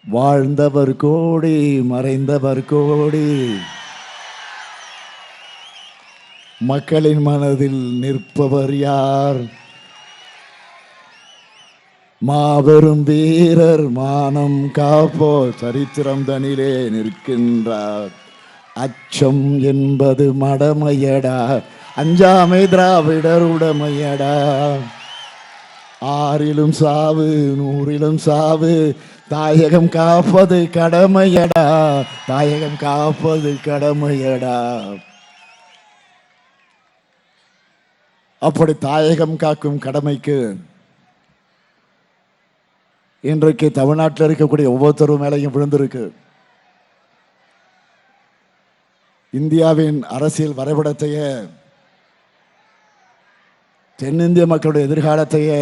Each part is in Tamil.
வாழ்ந்தவர் கோடி மறைந்தவர் கோடி, மக்களின் மனதில் நிற்பவர் யார்? மாபெரும் வீரர் மானம் காப்போர் சரித்திரம் தனிலே நிற்கின்றார். அச்சம் என்பது மடமையடா, அஞ்சாமை திராவிடர் உடமையடா. ஆறிலும் சாவு நூறிலும் சாவு, தாயகம் காப்பது கடமையடா, தாயகம் காப்பது கடமையடா. அப்படி தாயகம் காக்கும் கடமைக்கு இன்றைக்கு தமிழ்நாட்டில் இருக்கக்கூடிய ஒவ்வொருத்தரும் மேலையும் விழுந்திருக்கு. இந்தியாவின் அரசியல் வரைபடத்தையே, தென்னிந்திய மக்களுடைய எதிர்காலத்தையே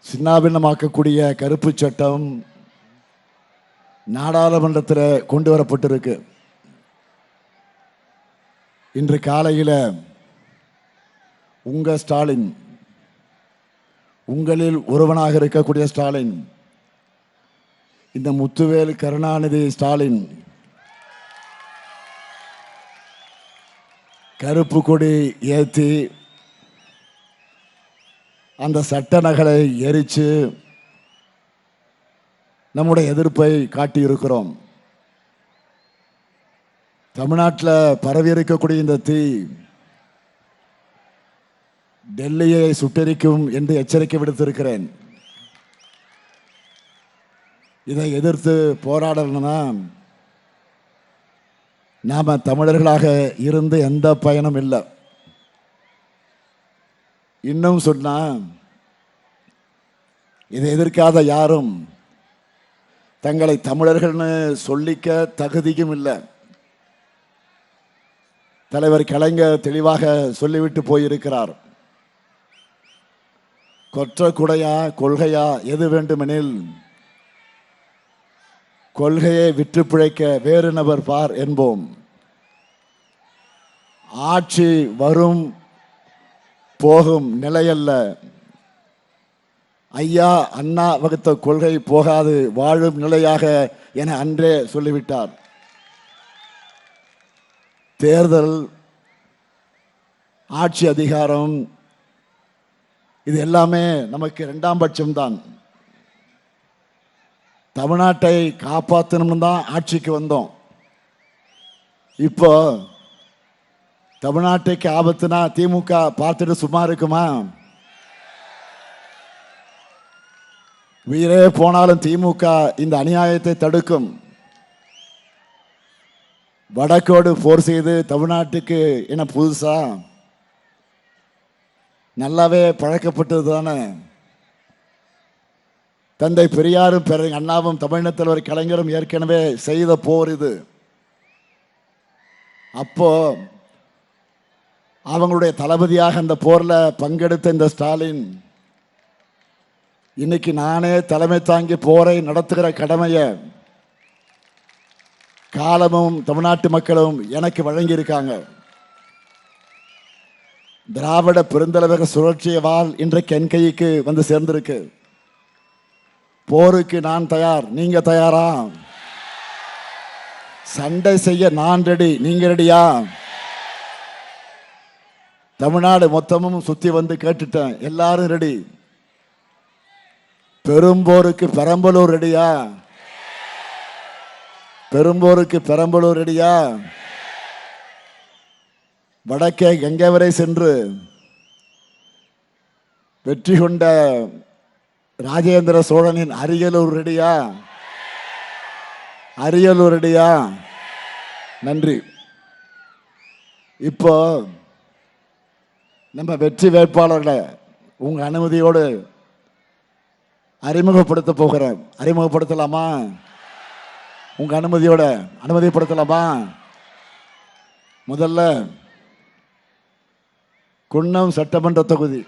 சின்னாபின்னமாக்கக்கூடிய கருப்பு சட்டம் நாடாளுமன்றத்தில் கொண்டு வரப்பட்டிருக்கு. இன்று காலையில் உங்க ஸ்டாலின், உங்களில் ஒருவனாக இருக்கக்கூடிய ஸ்டாலின், இந்த முத்துவேல் கருணாநிதி ஸ்டாலின் கருப்பு கொடி ஏற்றி அந்த சட்ட நகலை எரித்து நம்முடைய எதிர்ப்பை காட்டியிருக்கிறோம். தமிழ்நாட்டில் பரவி இருக்கக்கூடிய இந்த தீ டெல்லியை சுட்டெரிக்கும் என்று எச்சரிக்கை விடுத்திருக்கிறேன். இதை எதிர்த்து போராடணும்னா நாம தமிழர்களாக இருந்து எந்த பயனும் இல்லை. இன்னும் சொன்னா, இதை எதிர்க்காத யாரும் தங்களை தமிழர்கள்னு சொல்லிக்க தகுதியும் இல்லை. தலைவர் கலைஞர் தெளிவாக சொல்லிவிட்டு போயிருக்கிறார். கொற்ற குடையா கொள்கையா எது வேண்டுமெனில் கொள்கையை விற்று பிழைக்க வேறு நபர் பார் என்போம். ஆட்சி வரும் போகும் நிலையல்ல. ஐயா அண்ணா வகுத்த கொள்கை போகாது, வாழும் நிலையாக என அன்றே சொல்லிவிட்டார். தேர்தல், ஆட்சி அதிகாரம், இது எல்லாமே நமக்கு இரண்டாம் பட்சம்தான். தமிழ்நாட்டை காப்பாற்றணும்னு தான் ஆட்சிக்கு வந்தோம். இப்போ தமிழ்நாட்டுக்கு ஆபத்துனா திமுக பார்த்துட்டு சும்மா இருக்குமா? உயிரே போனாலும் திமுக இந்த அநியாயத்தை தடுக்கும். வடக்கோடு போர் செய்து தமிழ்நாட்டுக்கு என்ன புதுசா? நல்லாவே பழக்கப்பட்டது தானே. தந்தை பெரியாரும் அண்ணாவும் தமிழினத்தில் ஒரு கலைஞரும் ஏற்கனவே செய்த போர் இது. அப்போ அவங்களுடைய தளபதியாக அந்த போர்ல பங்கெடுத்த இந்த ஸ்டாலின் இன்னைக்கு நானே தலைமை தாங்கி போரை நடத்துகிற கடமையை காலமும் தமிழ்நாட்டு மக்களும் எனக்கு வழங்கியிருக்காங்க. திராவிட பெருந்தலைவர சுழற்சிய வாள் இன்றைக்கு என் கைக்கு வந்து சேர்ந்திருக்கு. போருக்கு நான் தயார், நீங்க தயாரா? சண்டை செய்ய நான் ரெடி, நீங்க ரெடியா? தமிழ்நாடு மொத்தமும் சுத்தி வந்து கேட்டுட்டேன், எல்லாரும் ரெடி. பெரும்போருக்கு பெரம்பலூர் ரெடியா? பெரும்போருக்கு பெரம்பலூர் ரெடியா? வடக்கே கங்கை வரை சென்று வெற்றி கொண்ட ராஜேந்திர சோழனின் அரியலூர் ரெடியா? அரியலூர் ரெடியா? நன்றி. இப்போ நம்ம வெற்றி வேட்பாளர்களை உங்க அனுமதியோடு அறிமுகப்படுத்த போகிறேன். அறிமுகப்படுத்தலாமா? உங்க அனுமதியோட அனுமதிப்படுத்தலாமா? முதல்ல குன்னம் சட்டமன்ற தொகுதி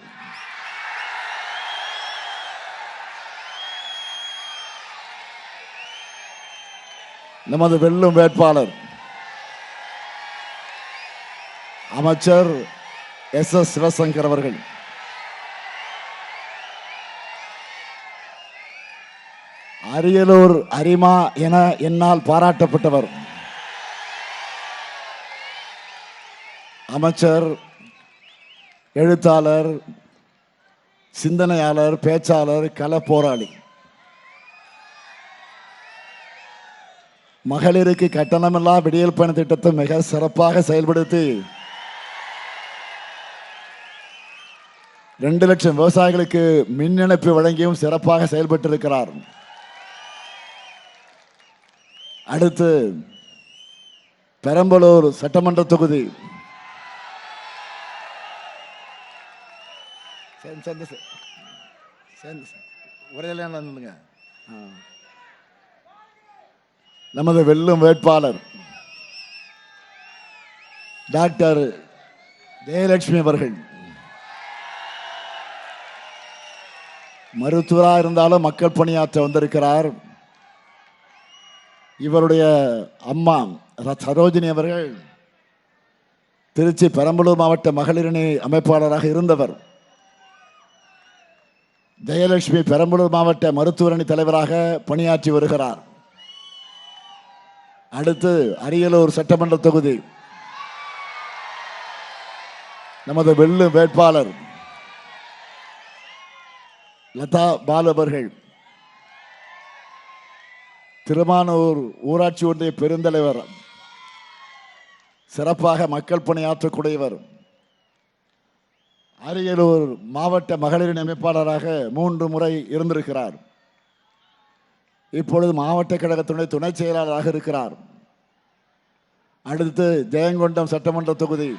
நமது வெல்லும் வேட்பாளர் அமைச்சர் எஸ். சிவசங்கர் அவர்கள். அரியலூர் அரிமா என என்னால் பாராட்டப்பட்டவர். அமைச்சர், எழுத்தாளர், சிந்தனையாளர், பேச்சாளர், கள போராளி. மகளிருக்கு கட்டணமில்லா விடியல் பயண திட்டத்தை மிக சிறப்பாக செயல்படுத்தி 2 லட்சம் விவசாயிகளுக்கு மின் இணைப்பு வழங்கியும் சிறப்பாக செயல்பட்டு இருக்கிறார். அடுத்து பெரம்பலூர் சட்டமன்ற தொகுதி நமது வெல்லும் வேட்பாளர் டாக்டர் ஜெயலட்சுமி அவர்கள். மருத்துவராக இருந்தாலும் மக்கள் பணியாற்ற வந்திருக்கிறார். இவருடைய அம்மா சரோஜினி அவர்கள் திருச்சி பெரம்பலூர் மாவட்ட மகளிரணி அமைப்பாளராக இருந்தவர். ஜெயலட்சுமி பெரம்பலூர் மாவட்ட மருத்துவரணி தலைவராக பணியாற்றி வருகிறார். அடுத்து அரியலூர் சட்டமன்ற தொகுதி நமது வெல்லும் வேட்பாளர் லதா பாலு அவர்கள். திருமானூர் ஊராட்சி ஒன்றிய பெருந்தலைவர், சிறப்பாக மக்கள் பணியாற்றக்கூடியவர். அரியலூர் மாவட்ட மகளிரின் அமைப்பாளராக 3 முறை இருந்திருக்கிறார். இப்பொழுது மாவட்ட கழகத்துடைய துணை செயலாளராக இருக்கிறார். அடுத்து ஜெயங்கொண்டம் சட்டமன்ற தொகுதி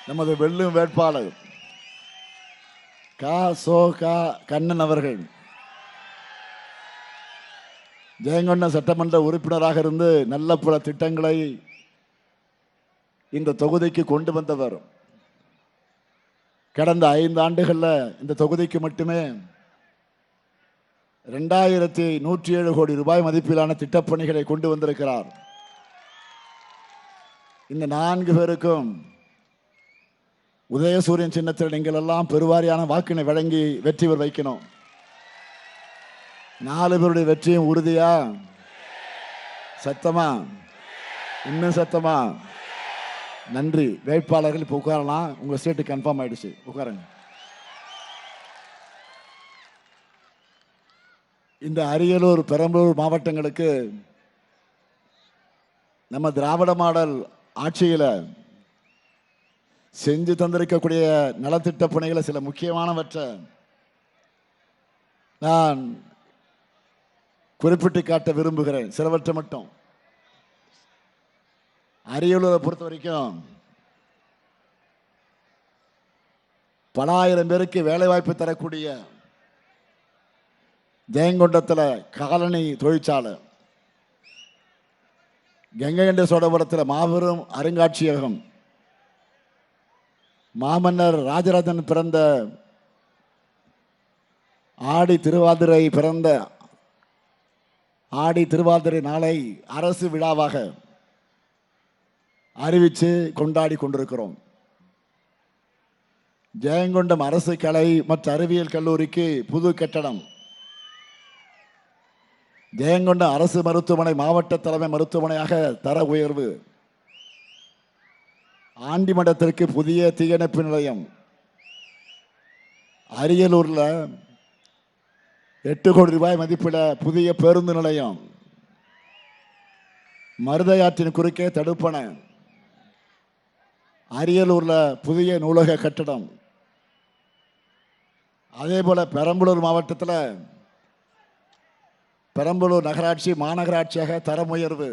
நமது வெல்லும் வேட்பாளர் கண்ணன் அவர்கள். ஜெயங்கொண்டம் சட்டமன்ற உறுப்பினராக இருந்து நல்ல பல திட்டங்களை இந்த தொகுதிக்கு கொண்டு வந்தவர். கடந்த 5 ஆண்டுகளில் இந்த தொகுதிக்கு மட்டுமே 2107 கோடி ரூபாய் மதிப்பிலான திட்டப்பணிகளை கொண்டு வந்திருக்கிறார். இந்த 4 பேருக்கும் உதயசூரியன் சின்னத்தில் நீங்கள் எல்லாம் பெருவாரியான வாக்கினை வழங்கி வெற்றி பெற வைக்கணும். 4 பேருடைய வெற்றியும் உறுதியா? சத்தமா? இன்னும் சத்தமா? நன்றி. வேட்பாளர்கள் இப்போ உட்காரலாம். உங்க சீட்டு கன்ஃபார்ம் ஆயிடுச்சு, உட்காருங்க. இந்த அரியலூர் பெரம்பலூர் மாவட்டங்களுக்கு நம்ம திராவிட மாடல் ஆட்சியில் செஞ்சு தந்திருக்கக்கூடிய நலத்திட்ட பணிகளை சில முக்கியமானவற்றை நான் குறிப்பிட்டு காட்ட விரும்புகிறேன். சிலவற்றை மட்டும். அரியலூரை பொறுத்த வரைக்கும் பல ஆயிரம் பேருக்கு வேலை வாய்ப்பு தரக்கூடிய ஜெயங்கொண்டத்தில் காலனி தொழிற்சாலை, கங்கை கொண்ட சோழபுரத்தில் மாபெரும் அருங்காட்சியகம், மாமன்னர் ராஜராஜன் பிறந்த ஆடி திருவாதிரை நாளை அரசு விழாவாக அறிவித்து கொண்டாடி கொண்டிருக்கிறோம். ஜெயங்கொண்டம் அரசு கலை மற்றும் அறிவியல் கல்லூரிக்கு புது கட்டடம், ஜெயங்கொண்டம் அரசு மருத்துவமனை மாவட்ட தலைமை மருத்துவமனையாக தர உயர்வு, ஆண்டிமடத்திற்கு புதிய தீயணைப்பு நிலையம், அரியலூர்ல 8 கோடி ரூபாய் மதிப்பில் புதிய பேருந்து நிலையம், மருதையாற்றின் குறுக்கே தடுப்பணை, அரியலூர்ல புதிய நூலக கட்டடம். அதே போல பெரம்பலூர் மாவட்டத்தில் பெரம்பலூர் நகராட்சி மாநகராட்சியாக தரம் உயர்வு,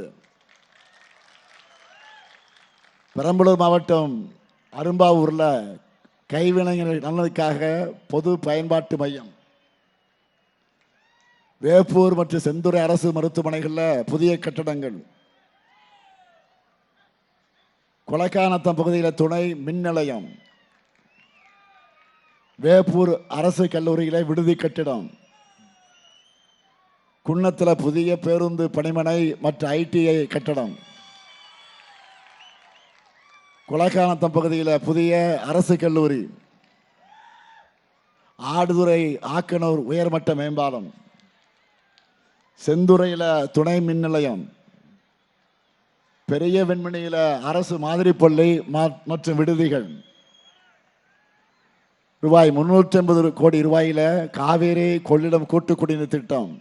பெரம்பலூர் மாவட்டம் அரும்பாவூர்ல கைவினைஞர்கள் நலனுக்காக பொது பயன்பாட்டு மையம், வேப்பூர் மற்றும் செந்துறை அரசு மருத்துவமனைகளில் புதிய கட்டடங்கள், கொலக்கானத்தம் பகுதியில் துணை மின் நிலையம், வேப்பூர் அரசு கல்லூரியில விடுதி கட்டிடம், குன்னத்தில் புதிய பேருந்து பணிமனை மற்றும் ITI கட்டடம், கொலக்கானத்தம் பகுதியில் புதிய அரசு கல்லூரி, ஆடுதுறை ஆக்கனூர் உயர்மட்ட மேம்பாலம், செந்துறையில் துணை மின் நிலையம், பெரிய வெண்மணியில் அரசு மாதிரி பள்ளி மற்றும் விடுதிகள், ரூபாய் 350 கோடி ரூபாயில் காவேரி கொள்ளிடம் கூட்டு குடிநீர் திட்டம்,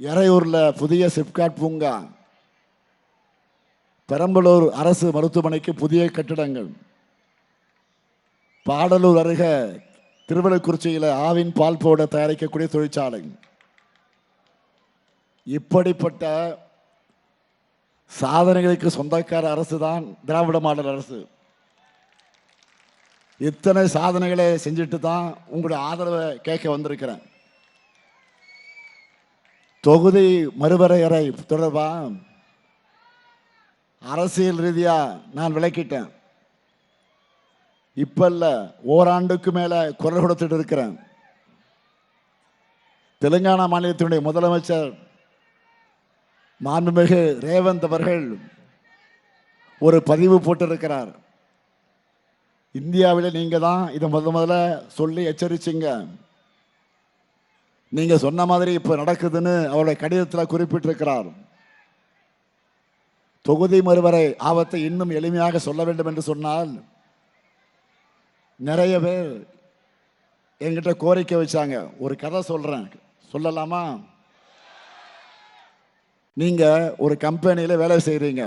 எறையூரில் புதிய சிப்காட் பூங்கா, பெரம்பலூர் அரசு மருத்துவமனைக்கு புதிய கட்டிடங்கள், பாடலூர் அருகே திருவள்ளுக்குறிச்சியில் ஆவின் பால் பவுடர் தயாரிக்கக்கூடிய தொழிற்சாலை. இப்படிப்பட்ட சாதனைகளுக்கு சொந்தக்கார அரசு தான் திராவிட மாடல் அரசு. இத்தனை சாதனைகளை செஞ்சுட்டு தான் உங்களுடைய ஆதரவை கேட்க வந்திருக்கிறேன். தொகுதி மறுவரையறை தொடர்பாக அரசியல் ரீதியாக நான் விளக்கிட்டேன். இப்ப இல்ல, ஓராண்டுக்கு மேல குரல் கொடுத்துட்டு இருக்கிறேன். தெலுங்கானா மாநிலத்தினுடைய முதலமைச்சர் மாண்புமிகு ரேவந்த் அவர்கள் ஒரு பதிவு போட்டிருக்கிறார். இந்தியாவில் நீங்க தான் இதை முதல்ல சொல்லி எச்சரிச்சிங்க. நீங்க சொன்ன மாதிரி இப்ப நடக்குதுன்னு அவருடைய கடிதத்தில் குறிப்பிட்டிருக்கிறார். தொகுதி மறுவரை ஆபத்தை இன்னும் எளிமையாக சொல்ல வேண்டும் என்று சொன்னால், நிறைய பேர் என்கிட்ட கோரிக்கை வச்சாங்க. ஒரு கதை சொல்றேன், சொல்லலாமா? நீங்க ஒரு கம்பெனியில வேலை செய்றீங்க,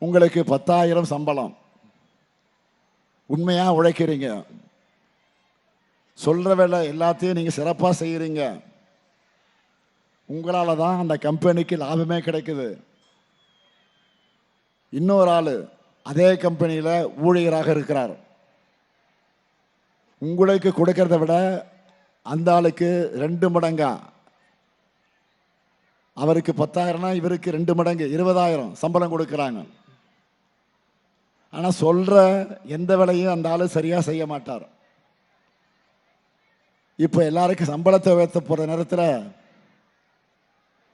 உங்களுக்கு 10,000 சம்பளம், உண்மையா உழைக்கிறீங்க, சொல்ற வேலை எல்லாத்தையும் நீங்க சிறப்பா செய்யறீங்க, உங்களால தான் அந்த கம்பெனிக்கு லாபமே கிடைக்குது. இன்னொரு ஆளு அதே கம்பெனியில் ஊழியராக இருக்கிறார். உங்களுக்கு கொடுக்கறத விட அந்த ஆளுக்கு 2 மடங்கா, அவருக்கு 10,000னா இவருக்கு 2 மடங்கு 20,000 சம்பளம் கொடுக்குறாங்க. ஆனால் சொல்ற எந்த வேலையும் அந்த ஆளு சரியா செய்ய மாட்டார். இப்போ எல்லாருக்கும் சம்பளத்தை உயர்த்த போற நேரத்தில்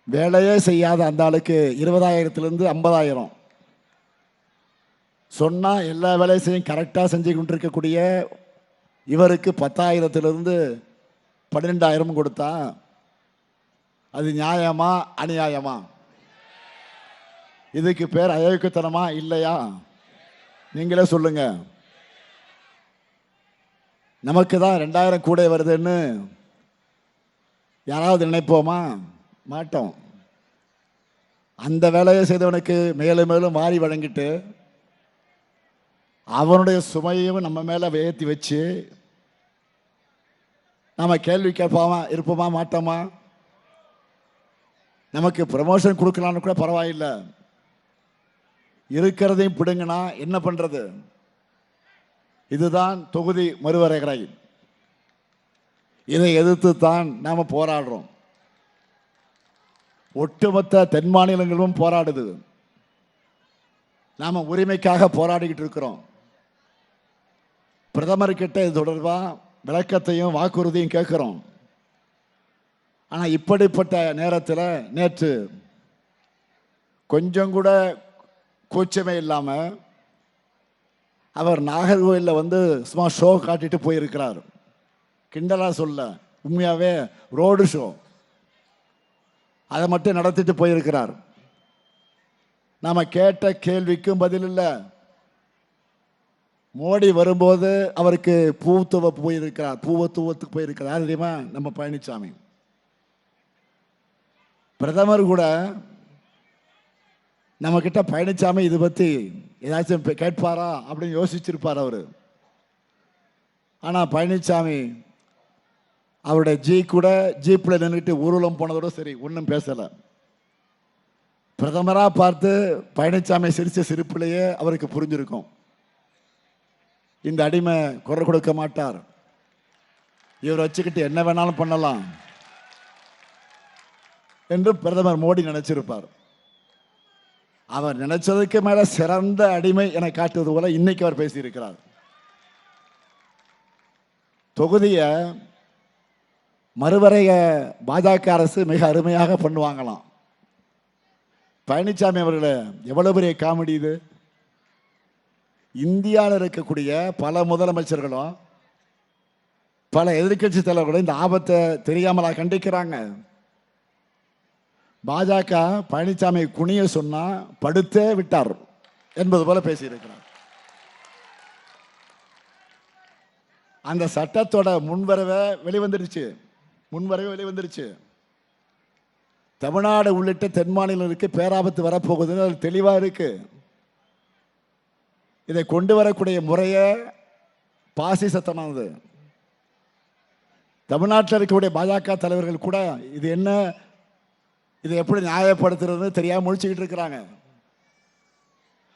வேலையே செய்யாத அந்த ஆளுக்கு 20,000லிருந்து 50,000, சொன்னா எல்லா வேலையும் கரெக்டாக செஞ்சு கொண்டிருக்கக்கூடிய இவருக்கு 10,000லிருந்து 12,000 கொடுத்தா அது நியாயமா அநியாயமா? இதுக்கு பேர் அயோக்கியத்தனமா இல்லையா? நீங்களே சொல்லுங்க. நமக்கு தான் 2,000 கூட வருதுன்னு யாராவது நினைப்போமா? மாட்டோம். அந்த வேலையை செய்தவனுக்கு மேலும் மேலும் மாறி வழங்கிட்டு அவனுடைய சுமையும் நம்ம மேல ஏற்றி வச்சு நம்ம கேள்வி கேட்பாமா இருப்போமா மாட்டோமா? நமக்கு ப்ரமோஷன் கொடுக்கலான்னு கூட பரவாயில்லை, இருக்கிறதையும் பிடுங்கினா என்ன பண்றது? இதுதான் தொகுதி மறுவரையறை. இதை எதிர்த்து தான் நாம போராடுறோம். ஒட்டுமொத்த தென் மாநிலங்களும் போராடுது. நாம உரிமைக்காக போராடிக்கிட்டு இருக்கிறோம். பிரதமர்கிட்ட இது தொடர்பாக விளக்கத்தையும் வாக்குறுதியும் கேட்கிறோம். ஆனால் இப்படிப்பட்ட நேரத்தில் நேற்று கொஞ்சம் கூட கூச்சமே இல்லாமல் அவர் நாகர்கோவிலில் வந்து சும்மா ஷோ காட்டிட்டு போயிருக்கிறார். கிண்டலா சொல்ல, உண்மையாகவே ரோடு ஷோ அதை மட்டும் நடத்திட்டு போயிருக்கிறார். நாம கேட்ட கேள்விக்கும் பதில் இல்லை. மோடி வரும்போது அவருக்கு பூத்துவத்துக்கு போயிருக்கிறார். யார் தெரியுமா? நம்ம பழனிசாமி. பிரதமர் கூட நம்ம கிட்ட பழனிசாமி இது பத்தி ஏதாச்சும் கேட்பாரா அப்படின்னு யோசிச்சிருப்பார் அவரு. ஆனா பழனிசாமி அவருடைய ஜீப்ல நின்றுட்டு ஊர்வலம் போனதோட சரி, ஒன்றும் பேசல. பிரதமரா பார்த்து பழனிசாமி சிரிச்ச சிரிப்பிலேயே அவருக்கு புரிஞ்சிருக்கும், இந்த அடிமை குரல் கொடுக்க மாட்டார், இவர் வச்சுக்கிட்டு என்ன வேணாலும் பண்ணலாம் என்று பிரதமர் மோடி நினைச்சிருப்பார். அவர் நினைச்சதுக்கு மேல சிறந்த அடிமை என காட்டுவது போல இன்னைக்கு அவர் பேசியிருக்கிறார். தொகுதிய மறுவரைய பாஜக அரசு மிக அருமையாக பண்ணுவாங்களாம். பழனிசாமி அவர்களே, எவ்வளவு பெரிய காமெடி இது! இந்தியாவில் இருக்கக்கூடிய பல முதலமைச்சர்களும் பல எதிர்கட்சி தலைவர்களும் இந்த ஆபத்தை தெரியாமலா கண்டிக்கிறாங்க. பாஜக பழனிசாமி குனிய சொன்னா படுத்தே விட்டார் என்பது போல பேசியிருக்கிறார். அந்த சட்டத்தோட முன்வரவே வெளிவந்துருச்சு. தமிழ்நாடு உள்ளிட்ட தென் மாநிலங்களுக்கு பேராபத்து வரப்போகுதுன்னு அது தெளிவா இருக்கு. இதை கொண்டு வரக்கூடிய முறையே பாசிசத்தமானது. தமிழ்நாட்டில் இருக்கக்கூடிய பாஜக தலைவர்கள் கூட இது என்ன, இதை எப்படி நியாயப்படுத்துறதுன்னு தெரியாம முழிச்சுக்கிட்டு இருக்கிறாங்க.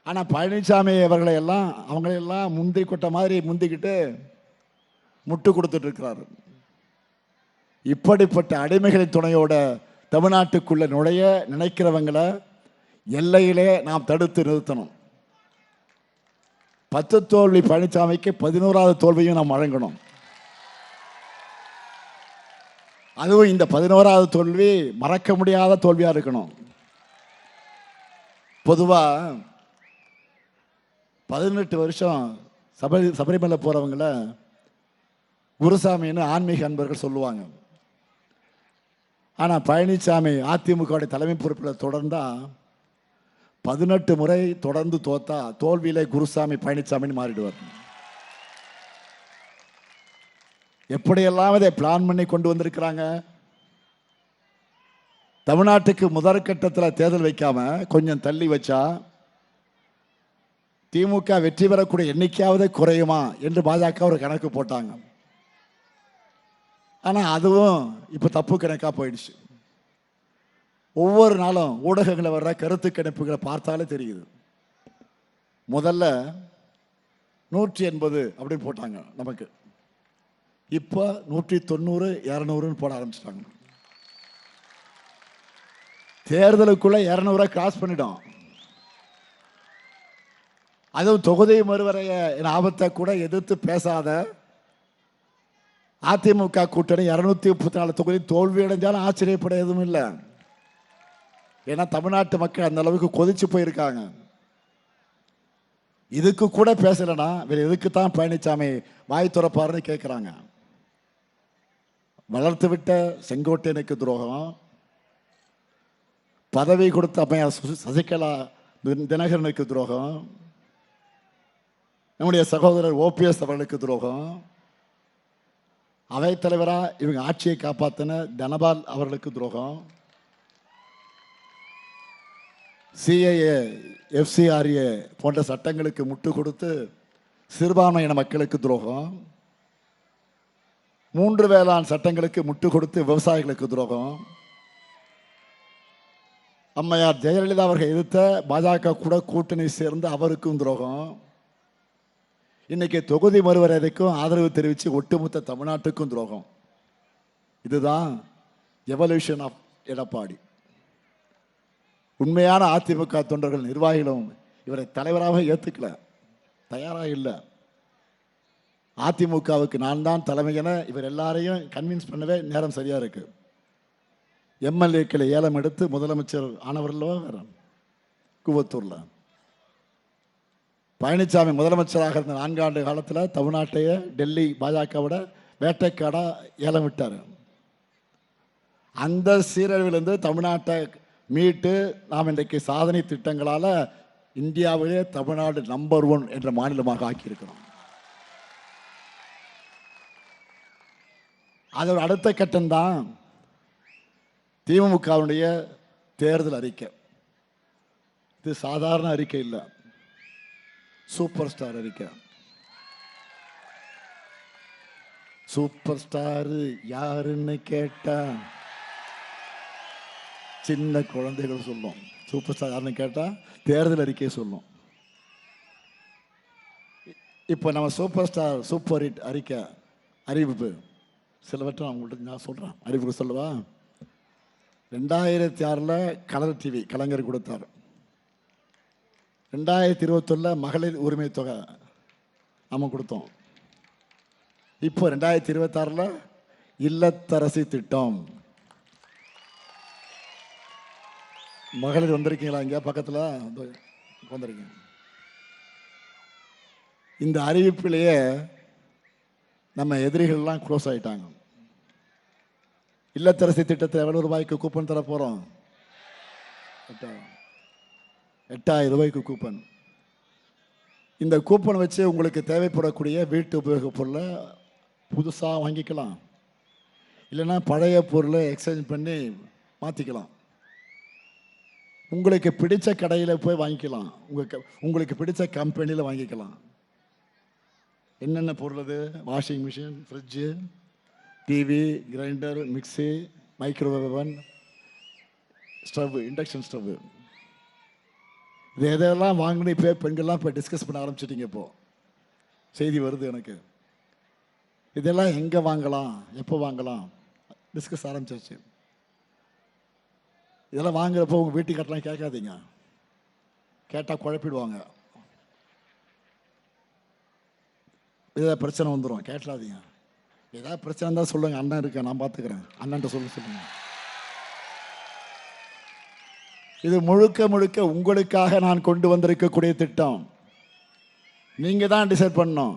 ஆனா பழனிசாமி அவங்களையெல்லாம் முந்தி கொட்ட மாதிரி முந்திக்கிட்டு முட்டு கொடுத்துட்டு இருக்கிறார். இப்படிப்பட்ட அடிமைகளின் துணையோட தமிழ்நாட்டுக்குள்ள நுழைய நினைக்கிறவங்களை எல்லையிலே நாம் தடுத்து நிறுத்தணும். 10 தோல்வி பழனிசாமிக்கு 11வது தோல்வியும் நாம் வழங்கணும். அதுவும் இந்த 11வது தோல்வி மறக்க முடியாத தோல்வியா இருக்கணும். பொதுவா 18 வருஷம் சபரிமலை போறவங்கள குருசாமின்னு ஆன்மீக அன்பர்கள் சொல்லுவாங்க. ஆனா பழனிசாமி அதிமுக தலைமை பொறுப்பில் தொடர்ந்தா 18 முறை தொடர்ந்து தோத்தா தோல்வியில குருசாமி பழனிசாமின்னு மாறிடுவார். எப்படியெல்லாம் இதை பிளான் பண்ணி கொண்டு வந்திருக்கிறாங்க. தமிழ்நாட்டுக்கு முதற்கட்டத்தில் தேர்தல் வைக்காம கொஞ்சம் தள்ளி வச்சா திமுக வெற்றி பெறக்கூடிய எண்ணிக்கையாவது குறையுமா என்று பாஜக ஒரு கணக்கு போட்டாங்க. ஆனா அதுவும் இப்ப தப்பு கணக்கா போயிடுச்சு. ஒவ்வொரு நாளும் ஊடகங்களை வர்ற கருத்து கணிப்புகளை பார்த்தாலே தெரியுது. முதல்ல 180 அப்படின்னு போட்டாங்க நமக்கு, இப்போ 190 200 போட ஆரம்பிச்சிட்டாங்க. தேர்தலுக்குள்ள 200 கிராஸ் பண்ணிடும். அதுவும் தொகுதி மறுவரைய ஆபத்தை கூட எதிர்த்து பேசாத அதிமுக கூட்டணி 234 தொகுதி தோல்வி அடைஞ்சாலும் ஆச்சரியப்பட எதுவும் இல்லை. ஏன்னா தமிழ்நாட்டு மக்கள் அந்த அளவுக்கு கொதிச்சு போயிருக்காங்க. இதுக்கு கூட பேசலன்னா வேற எதுக்கு தான் பழனிசாமி வாய் துறப்பாருன்னு கேட்கிறாங்க. வளர்த்து விட்ட செங்கோட்டையனுக்கு துரோகம், பதவி கொடுத்த அம்மையார் சசிகலா தினகரனுக்கு துரோகம், நம்முடைய சகோதரர் OPS அவர்களுக்கு துரோகம், அவைத்தலைவரா இவங்க ஆட்சியை காப்பாற்றின தனபால் அவர்களுக்கு துரோகம், CAA FCRA போன்ற சட்டங்களுக்கு முட்டு கொடுத்து சிறுபான்மையின மக்களுக்கு துரோகம், 3 வேளாண் சட்டங்களுக்கு முட்டு கொடுத்து விவசாயிகளுக்கு துரோகம், அம்மையார் ஜெயலலிதா அவர்கள் எதிர்த்த பாஜக கூட கூட்டணி சேர்ந்து அவருக்கும் துரோகம், இன்னைக்கு தொகுதி மறுவரைக்கும் ஆதரவு தெரிவித்து ஒட்டுமொத்த தமிழ்நாட்டுக்கும் துரோகம். இதுதான் எவல்யூஷன் ஆஃப் எடப்பாடி. உண்மையான அதிமுக தொண்டர்கள் நிர்வாகிகளும் இவரை தலைவராக ஏற்றுக்கல, தயாராக இல்லை. அதிமுகவுக்கு நான் தான் தலைமை என இவர் எல்லாரையும் கன்வின்ஸ் பண்ணவே நேரம் சரியா இருக்கு. MLA-க்களை ஏலம் எடுத்து முதலமைச்சர் ஆனவர்களோ வேற கூவத்தூர்ல. பழனிசாமி முதலமைச்சராக இருந்த 4 ஆண்டு காலத்தில் தமிழ்நாட்டையே டெல்லி பாஜகவோட வேட்டைக்காடா ஏலம் விட்டார். அந்த சீரழிவிலிருந்து தமிழ்நாட்டை மீட்டு நாம் இன்றைக்கு சாதனை திட்டங்களால் இந்தியாவிலே தமிழ்நாடு நம்பர் 1 என்ற மாநிலமாக ஆக்கியிருக்கிறோம். அதோட அடுத்த கட்டம்தான் திமுகவுடைய தேர்தல் அறிக்கை. இது சாதாரண அறிக்கை இல்லை, சூப்பர் ஸ்டார் அறிக்கை. சூப்பர் ஸ்டார் யாருன்னு கேட்டா சின்ன குழந்தைகள் சொல்லும். சூப்பர் ஸ்டார் யாருன்னு கேட்டா தேர்தல் அறிக்கை சொல்லும். இப்போ நம்ம சூப்பர் ஸ்டார் சூப்பர் ஹிட் அறிக்கை அறிவிப்பு சிலவற்றை அவங்கள்ட்ட நான் சொல்றேன். அறிவிப்பு சொல்லவா? 2006 கலர் டிவி கலைஞர் கொடுத்தார். 2021 மகளிர் உரிமை தொகை நம்ம கொடுத்தோம். இப்போ 2026 இல்லத்தரசி திட்டம். மகளிர் வந்திருக்கீங்களா? இங்க பக்கத்தில் வந்திருக்கீங்க. இந்த அறிவிப்பிலேயே நம்ம எதிரிகள்லாம் க்ளோஸ் ஆயிட்டாங்க. இல்லத்தரசி திட்டத்தில் எவ்வளவு ரூபாய்க்கு கூப்பன் தர போறோம்? 8000 ரூபாய்க்கு கூப்பன். இந்த கூப்பன் வச்சு உங்களுக்கு தேவைப்படக்கூடிய வீட்டு உபயோகப் பொருளை புதுசாக வாங்கிக்கலாம், இல்லைன்னா பழைய பொருளை எக்ஸ்சேஞ்ச் பண்ணி மாற்றிக்கலாம். உங்களுக்கு பிடிச்ச கடையில் போய் வாங்கிக்கலாம், உங்களுக்கு பிடிச்ச கம்பெனியில் வாங்கிக்கலாம். என்னென்ன பொருள் அது? Washing machine, fridge, TV, grinder, mixie, microwave oven, stove, induction stove. இது எதெல்லாம் வாங்கினு இப்போ பெண்கள்லாம் இப்போ டிஸ்கஸ் பண்ண ஆரம்பிச்சிட்டிங்க. இப்போது செய்தி வருது எனக்கு. இதெல்லாம் எங்கே வாங்கலாம், எப்போ வாங்கலாம் டிஸ்கஸ் ஆரம்பிச்சாச்சு. இதெல்லாம் வாங்குறப்போ உங்கள் வீட்டுக்காரெலாம் கேட்காதீங்க, கேட்டால் குழப்பிடுவாங்க. ஏதாவது பிரச்சனை வந்துடும், கேட்கலாதீங்க. ஏதாவது பிரச்சனை இருந்தால் சொல்லுங்கள், அண்ணன் இருக்கேன், நான் பார்த்துக்கிறேன், அண்ணன்ட்ட சொல்லுங்க. இது முழுக்க முழுக்க உங்களுக்காக நான் கொண்டு வந்திருக்கக்கூடிய திட்டம். நீங்கள் தான் டிசைட் பண்ணணும்.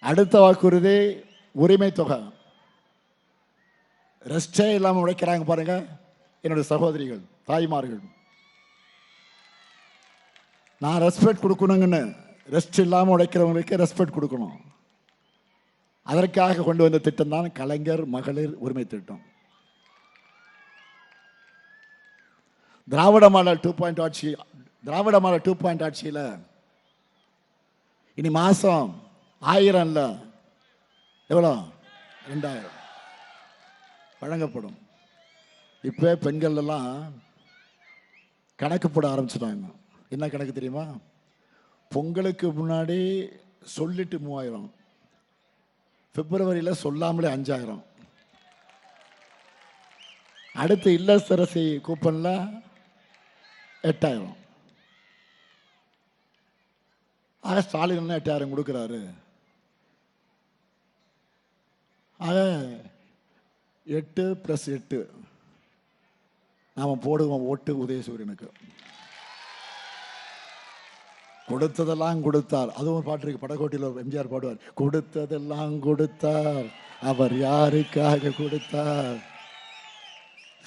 அடுத்த வாக்குறுதி உரிமை தொகை. ரெஸ்டே இல்லாமல் உழைக்கிறாங்க பாருங்க என்னுடைய சகோதரிகள், தாய்மார்கள். நான் ரெஸ்பெக்ட் கொடுக்கணுங்கன்னு, ரெஸ்ட் இல்லாமல் உழைக்கிறவங்களுக்கு ரெஸ்பெக்ட் கொடுக்கணும். அதற்காக கொண்டு வந்த திட்டம் தான் கலைஞர் மகளிர் உரிமை திட்டம். திராவிட மாடல் 2 ஆட்சியில் இனி மாசம் 1000 இல்ல, எவ்வளோ? 2000 வழங்கப்படும். இப்போ பெண்கள் எல்லாம் கணக்கு போட ஆரம்பிச்சிட்டாங்க. என்ன கணக்கு தெரியுமா? பொங்கலுக்கு முன்னாடி சொல்லிட்டு 3000, பிப்ரவரியில் சொல்லாமலே 5000, அடுத்து இல்லத்தரசி கூப்பன்ல 8000. ஆக ஸ்டாலின் 8000 கொடுக்குறாரு. ஆக 8 + 8 நாம் போடுவோம் ஓட்டு உதயசூரியனுக்கு. கொடுத்ததெல்லாம் கொடுத்தார். அதுவும் ஒரு பாட்டு இருக்கு, படகோட்டியில் எம்ஜிஆர் பாடுவார், கொடுத்ததெல்லாம் கொடுத்தார் அவர் யாருக்காக கொடுத்தார்.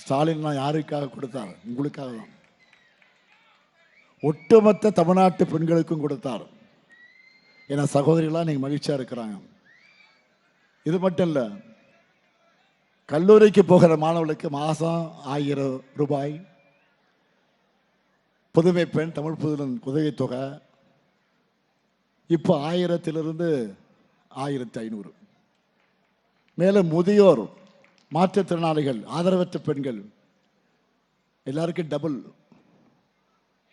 ஸ்டாலின் யாருக்காக கொடுத்தார்? உங்களுக்காக தான். ஒட்டுமொத்த தமிழ்நாட்டு பெண்களுக்கும் கொடுத்தார். ஏன்னா சகோதரிகளாக நீங்கள் மகிழ்ச்சியாக இருக்கிறாங்க. இது மட்டும் இல்லை, கல்லூரிக்கு போகிற மாணவர்களுக்கு மாதம் 1000 ரூபாய் புதுமை பெண் தமிழ் புதுவன் உதவித்தொகை. இப்போ 1000 1500. மேலும் முதியோர், மாற்றுத்திறனாளிகள், ஆதரவற்ற பெண்கள் எல்லாருக்கும் டபுள்,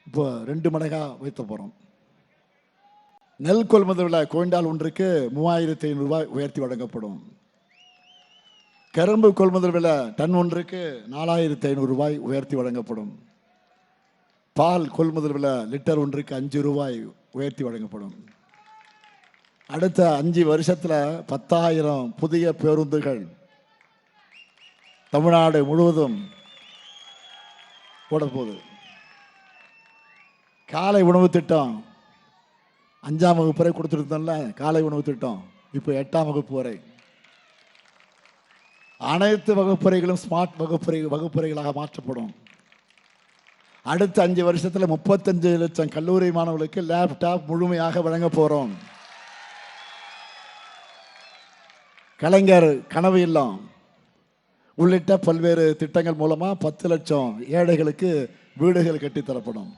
இப்போ 2 மடங்காக வைத்த போகிறோம். நெல் கொள்முதல் விலை குவிண்டால் ஒன்றுக்கு 3500 ரூபாய் உயர்த்தி வழங்கப்படும். கரும்பு கொள்முதல் விலை டன் ஒன்றுக்கு 4500 ரூபாய் உயர்த்தி வழங்கப்படும். பால் கொள்முதல் விலை லிட்டர் ஒன்றுக்கு 5 ரூபாய் உயர்த்தி வழங்கப்படும். அடுத்த 5 வருஷத்தில் 10,000 புதிய பேருந்துகள் தமிழ்நாடு முழுவதும் போடப்போகுது. காலை உணவு திட்டம் 5ஆம் வகுப்பு வரை கொடுத்துருந்தோம்ல, காலை உணவு திட்டம் இப்போ 8ஆம் வகுப்பு வரை. அனைத்து வகுப்பறைகளும் ஸ்மார்ட் வகுப்பறைகளாக மாற்றப்படும். அடுத்த 5 வருஷத்தில் 35 லட்சம் கல்லூரி மாணவர்களுக்கு லேப்டாப் முழுமையாக வழங்க போறோம். கலைஞர் கனவு இல்லம் உள்ளிட்ட பல்வேறு திட்டங்கள் மூலமா 10 லட்சம் ஏழைகளுக்கு வீடுகள் கட்டித்தரப்படும்.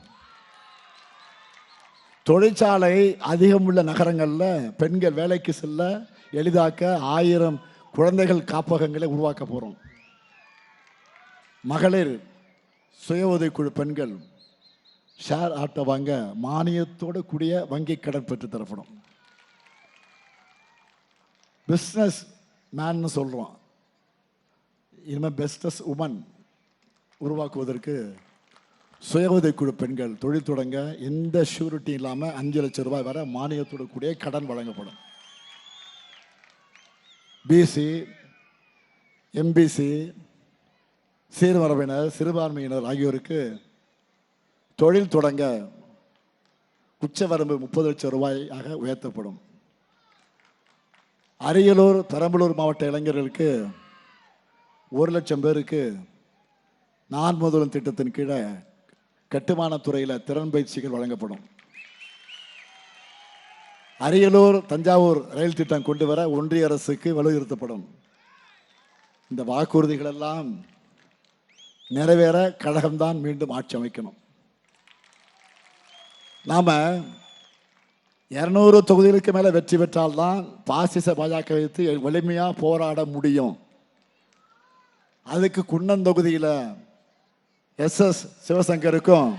தொழிற்சாலை அதிகம் உள்ள நகரங்களில் பெண்கள் வேலைக்கு செல்ல எளிதாக்க 1000 குழந்தைகள் காப்பகங்களை உருவாக்க போறோம். மகளிர் சுய உதவிக்குழு பெண்கள் ஷேர் ஆட்டோ வாங்க மானியத்தோடு கூடிய வங்கி கடன் பெற்று தரப்படும். பிஸ்னஸ் மேன்னு சொல்கிறோம், இனிமேல் பெஸ்டஸ் உமன் உருவாக்குவதற்கு சுய உதவிக்குழு பெண்கள் தொழில் தொடங்க எந்த ஷூரிட்டி இல்லாமல் 5 லட்சம் ரூபாய் வரை மானியத்தோடு கூடிய கடன் வழங்கப்படும். பிசி, எம்பிசி, சீர்மரபினர், சிறுபான்மையினர் ஆகியோருக்கு தொழில் தொடங்க உச்சவரம்பு 30 லட்சம் ரூபாயாக உயர்த்தப்படும். அரியலூர், பெரம்பலூர் மாவட்ட இளைஞர்களுக்கு 1 லட்சம் பேருக்கு நான் முதல்வன் திட்டத்தின் கீழே கட்டுமான துறையில் திறன் பயிற்சிகள் வழங்கப்படும். அரியலூர், தஞ்சாவூர் ரயில் திட்டம் கொண்டு வர ஒன்றிய அரசுக்கு வலியுறுத்தப்படும். இந்த வாக்குறுதிகள் எல்லாம் நிறைவேற கழகம்தான் மீண்டும் ஆட்சி அமைக்கணும். நாம 200 தொகுதிகளுக்கு மேல வெற்றி பெற்றால்தான் பாசிச பாஜக வைத்து வலிமையா போராட முடியும். அதுக்கு குன்னன் தொகுதியில் SS சிவசங்கருக்கும்,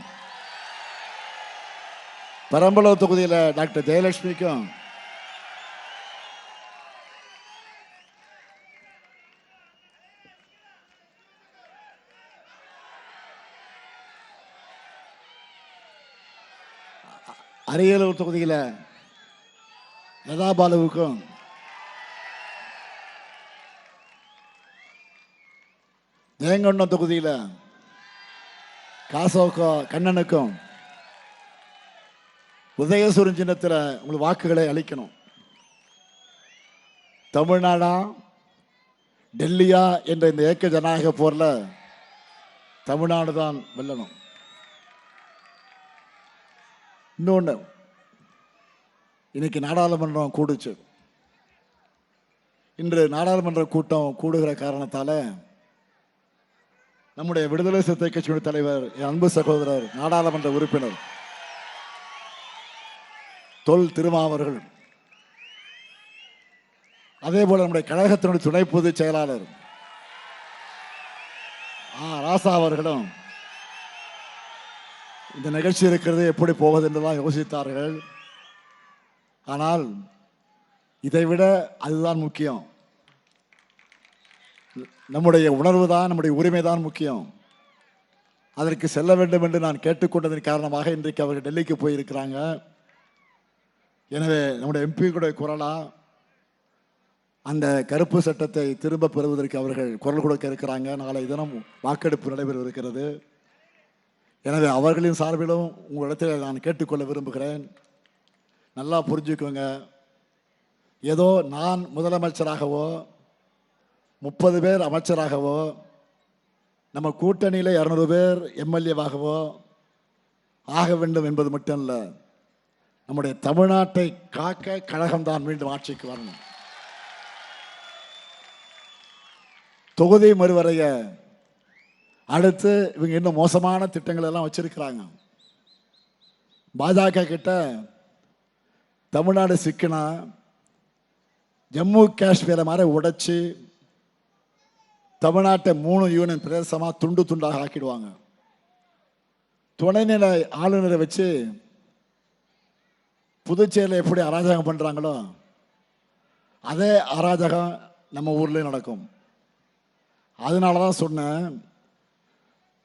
பெரம்பலூர் தொகுதியில் டாக்டர் ஜெயலட்சுமிக்கும், அரியலூர் தொகுதியில் லதாபாலுவுக்கும், ஜெயங்கொண்டம் தொகுதியில் காசோக்கோ கண்ணனுக்கும் உதயசூரன் சின்னத்தில் உங்களுக்கு வாக்குகளை அளிக்கணும். தமிழ்நாடா டெல்லியா என்ற இந்த ஏக்க ஜனநாயக போரில் தமிழ்நாடு தான் வெல்லணும். இன்னொன்று, இன்னைக்கு நாடாளுமன்றம் கூடுச்சு. இன்று நாடாளுமன்ற கூட்டம் கூடுகிற காரணத்தால் நம்முடைய விடுதலை சிறுத்தை கட்சியுடைய தலைவர், என் அன்பு சகோதரர், நாடாளுமன்ற உறுப்பினர் தொல் திருமாவர்கள், அதே போல நம்முடைய கழகத்தினுடைய துணை பொதுச் செயலாளர் ராசா அவர்களும் இந்த நிகழ்ச்சி இருக்கிறது எப்படி போவது என்றுதான் யோசித்தார்கள். ஆனால் இதைவிட அதுதான் முக்கியம். நம்முடைய உணர்வு தான், நம்முடைய உரிமை தான் முக்கியம். அதற்கு செல்ல வேண்டும் என்று நான் கேட்டுக்கொண்டதன் காரணமாக இன்றைக்கு அவர்கள் டெல்லிக்கு போயிருக்கிறாங்க. எனவே நம்முடைய எம்பிகளுடைய குரலா அந்த கருப்பு சட்டத்தை திரும்ப பெறுவதற்கு அவர்கள் குரல் கொடுக்க இருக்கிறாங்க. நாளை தினம் வாக்கெடுப்பு நடைபெற இருக்கிறது. எனவே அவர்களின் சார்பிலும் உங்களிடத்தில் நான் கேட்டுக்கொள்ள விரும்புகிறேன். நல்லா புரிஞ்சுக்கோங்க. ஏதோ நான் முதலமைச்சராகவோ 30 பேர் அமைச்சராகவோ நம்ம கூட்டணியில் 200 பேர் எம்எல்ஏவாகவோ ஆக வேண்டும் என்பது மட்டும் இல்லை. நம்முடைய தமிழ்நாட்டை காக்க கழகம்தான் மீண்டும் ஆட்சிக்கு வரணும். தொகுதி மறுவரைய அடுத்து இவங்க இன்னும் மோசமான திட்டங்கள் எல்லாம் வச்சிருக்கிறாங்க. பாஜக கிட்ட தமிழ்நாடு சிக்கினா ஜம்மு காஷ்மீரை மாதிரி உடைச்சி தமிழ்நாட்டை 3 யூனியன் பிரதேசமாக துண்டு துண்டாக ஆக்கிடுவாங்க. துணைநிலை ஆளுநரை வச்சு புதுச்சேரியில் எப்படி அராஜகம் பண்ணுறாங்களோ அதே அராஜகம் நம்ம ஊர்லேயும் நடக்கும். அதனால தான் சொன்னேன்,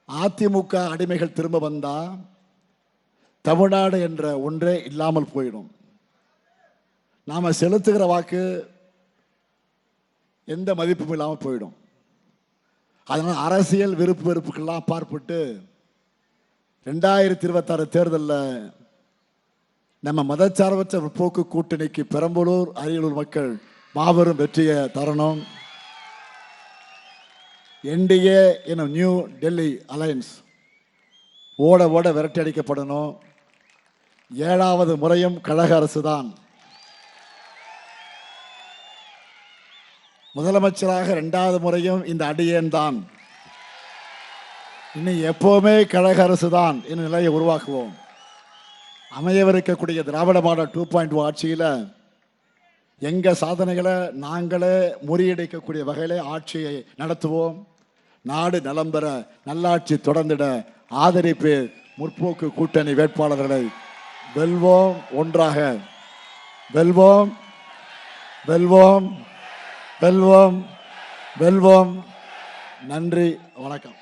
அதிமுக அடிமைகள் திரும்ப வந்தா தமிழ்நாடு என்ற ஒன்றே இல்லாமல் போயிடும். நாம் செலுத்துகிற வாக்கு எந்த மதிப்பும் இல்லாமல் போயிடும். அதனால் அரசியல் விருப்பு வெறுப்புக்கெல்லாம் அப்பாற்பட்டு 2026 தேர்தலில் நம்ம மதச்சார்பற்ற முற்போக்கு கூட்டணிக்கு பெரம்பலூர், அரியலூர் மக்கள் மாபெரும் வெற்றியை தரணும். NDA எனும் நியூ டெல்லி அலையன்ஸ் ஓட ஓட விரட்டி அடிக்கப்படணும். 7வது முறையும் கழக அரசு தான். முதலமைச்சராக 2வது முறையும் இந்த அடியேன் தான். இனி எப்போவுமே கழக அரசு தான் என்ற நிலையை உருவாக்குவோம். அமையவிருக்கக்கூடிய திராவிட மாடல் 2.0 ஆட்சியில் எங்கள் சாதனைகளை நாங்களே முறியடிக்கக்கூடிய வகையிலே ஆட்சியை நடத்துவோம். நாடு நலம் பெற, நல்லாட்சி தொடர்ந்திட ஆதரிப்பு முற்போக்கு கூட்டணி வேட்பாளர்களை வெல்வோம். ஒன்றாக வெல்வோம், வெல்வோம், வெல்வோம், வெல்வோம். நன்றி, வணக்கம்.